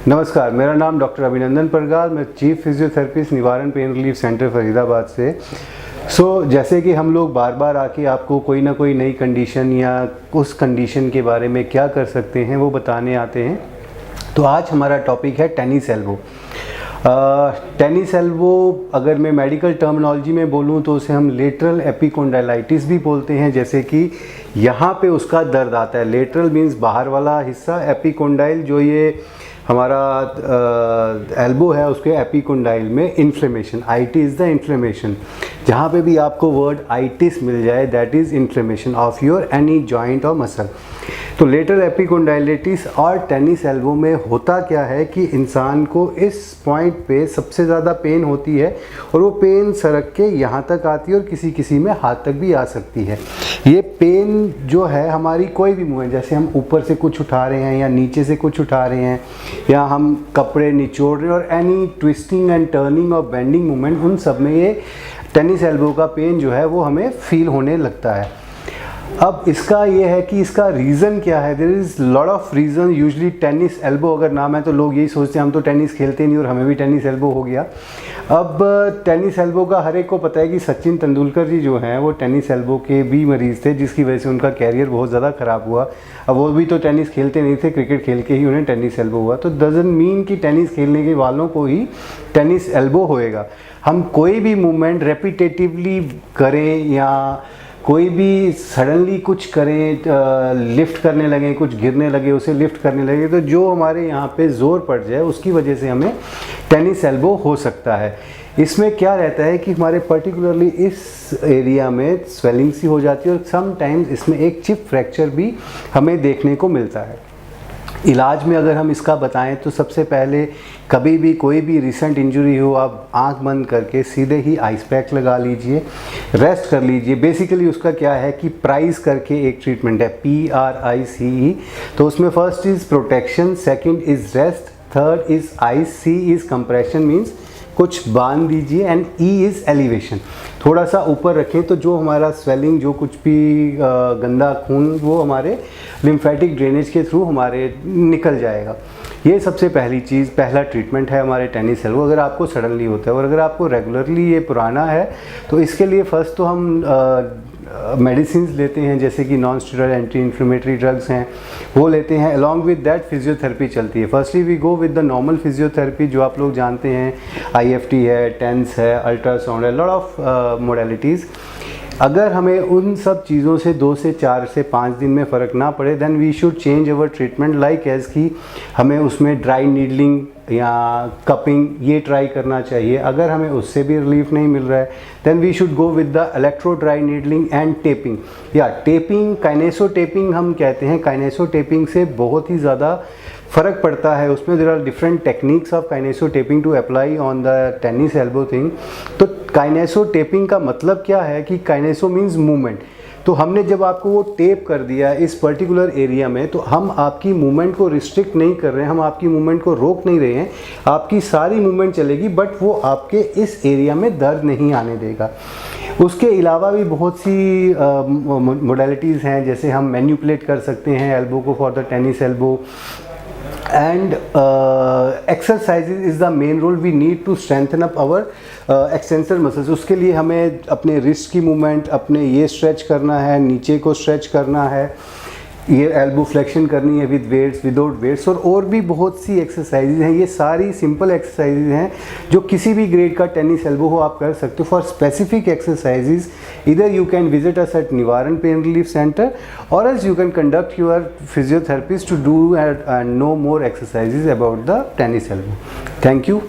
नमस्कार, मेरा नाम डॉक्टर अभिनंदन परगाल, मैं चीफ फिजियोथेरेपिस्ट निवारण पेन रिलीफ सेंटर फरीदाबाद से। जैसे कि हम लोग बार बार आके आपको कोई ना कोई नई कंडीशन या उस कंडीशन के बारे में क्या कर सकते हैं वो बताने आते हैं। तो आज हमारा टॉपिक है टेनिस एल्बो। टेनिस एल्बो अगर मैं मेडिकल टर्मिनोलॉजी में बोलूं तो उसे हम लेटरल एपिकोंडाइलाइटिस भी बोलते हैं। जैसे कि यहाँ पे उसका दर्द आता है। लेटरल मीन्स बाहर वाला हिस्सा, एपिकोंडाइल जो ये हमारा एल्बो है उसके एपिकोंडाइल में inflammation, IT is the inflammation. जहाँ पे भी आपको वर्ड आइटिस मिल जाए that is inflammation of your any joint और मसल। तो लेटरल एपिकोंडाइलिटिस और टेनिस एल्बो में होता क्या है कि इंसान को इस पॉइंट पे सबसे ज़्यादा पेन होती है और वो पेन सरक के यहाँ तक आती है और किसी किसी में हाथ तक भी आ सकती है। ये पेन जो है हमारी कोई भी मूवमेंट, जैसे हम ऊपर से कुछ उठा रहे हैं या नीचे से कुछ उठा रहे हैं या हम कपड़े निचोड़ रहे हैं और एनी ट्विस्टिंग एंड टर्निंग और बेंडिंग मूवमेंट, उन सब में ये टेनिस एल्बो का पेन जो है वो हमें फील होने लगता है। अब इसका ये है कि इसका रीज़न क्या है। There is lot of reason. Usually tennis elbow अगर नाम है तो लोग यही सोचते हैं हम तो टेनिस खेलते नहीं और हमें भी टेनिस एल्बो हो गया। अब टेनिस एल्बो का हर एक को पता है कि सचिन तेंदुलकर जी जो हैं वो टेनिस एल्बो के भी मरीज़ थे, जिसकी वजह से उनका कैरियर बहुत ज़्यादा ख़राब हुआ। अब वो भी तो टेनिस खेलते नहीं थे, क्रिकेट खेल के ही उन्हें टेनिस एल्बो हुआ। तो डजंट मीन कि टेनिस खेलने के वालों को ही टेनिस एल्बो होएगा। हम कोई भी मूवमेंट रेपिटेटिवली करें या कोई भी सडनली कुछ करें, लिफ्ट करने लगे, कुछ गिरने लगे, उसे लिफ्ट करने लगे, तो जो हमारे यहाँ पे ज़ोर पड़ जाए उसकी वजह से हमें टेनिस एल्बो हो सकता है। इसमें क्या रहता है कि हमारे पर्टिकुलरली इस एरिया में स्वेलिंग सी हो जाती है और समटाइम्स इसमें एक चिप फ्रैक्चर भी हमें देखने को मिलता है। इलाज में अगर हम इसका बताएं तो सबसे पहले कभी भी कोई भी रिसेंट इंजरी हो, आप आंख बंद करके सीधे ही आइस पैक लगा लीजिए, रेस्ट कर लीजिए। बेसिकली उसका क्या है कि प्राइस करके एक ट्रीटमेंट है, PRICE। तो उसमें first is protection, second is rest, third is ice, C is compression means कुछ बांध दीजिए एंड E इज़ एलिवेशन, थोड़ा सा ऊपर रखें तो जो हमारा स्वेलिंग, जो कुछ भी गंदा खून वो हमारे लिम्फेटिक ड्रेनेज के थ्रू हमारे निकल जाएगा। ये सबसे पहली चीज़, पहला ट्रीटमेंट है हमारे टेनिस एल्बो अगर आपको सडनली होता है। और अगर आपको रेगुलरली ये पुराना है तो इसके लिए फ़र्स्ट तो हम मेडिसिन लेते हैं, जैसे कि non steroid anti inflammatory drugs हैं वो लेते हैं। अलॉन्ग विद दैट फिजियोथेरेपी चलती है। Firstly we go with the normal physiotherapy जो आप लोग जानते हैं, IFT है, टेंस है, अल्ट्रासाउंड है, लॉट ऑफ मोडेलिटीज़। अगर हमें उन सब चीज़ों से 2 से 4 से 5 दिन में फ़र्क ना पड़े then we should change our treatment like as कि हमें उसमें ड्राई नीडलिंग या कपिंग ये ट्राई करना चाहिए। अगर हमें उससे भी रिलीफ नहीं मिल रहा है then we should go with the electro dry needling and taping या टेपिंग, काइनेसो टेपिंग हम कहते हैं। काइनेसो टेपिंग से बहुत ही ज़्यादा फ़र्क पड़ता है। उसमें there are different techniques of kinesio taping to apply on the tennis elbow thing. तो काइनेसो टेपिंग का मतलब क्या है कि काइनेसो मीन्स मूवमेंट। तो हमने जब आपको वो टेप कर दिया इस पर्टिकुलर एरिया में तो हम आपकी मूवमेंट को रिस्ट्रिक्ट नहीं कर रहे हैं, हम आपकी मूवमेंट को रोक नहीं रहे हैं। आपकी सारी मूवमेंट चलेगी बट वो आपके इस एरिया में दर्द नहीं आने देगा। उसके अलावा भी बहुत सी मोडेलिटीज़ हैं, जैसे हम मैन्युपुलेट कर सकते हैं एल्बो को for the tennis elbow and exercises is the main role. We need to strengthen up our extensor muscles. उसके लिए हमें अपने रिस्ट की मूवमेंट, अपने ये स्ट्रेच करना है, नीचे को स्ट्रेच करना है, ये एल्बो फ्लेक्शन करनी है विद वेट्स, विदाउट वेट्स, और भी बहुत सी एक्सरसाइजेज हैं। ये सारी सिंपल एक्सरसाइजेज हैं जो किसी भी ग्रेड का टेनिस एल्बो हो आप कर सकते हो। For specific exercises either you can visit us at Nivaran Pain Relief Center or else you can conduct your physiotherapist to do and know more exercises about the tennis elbow. Thank you.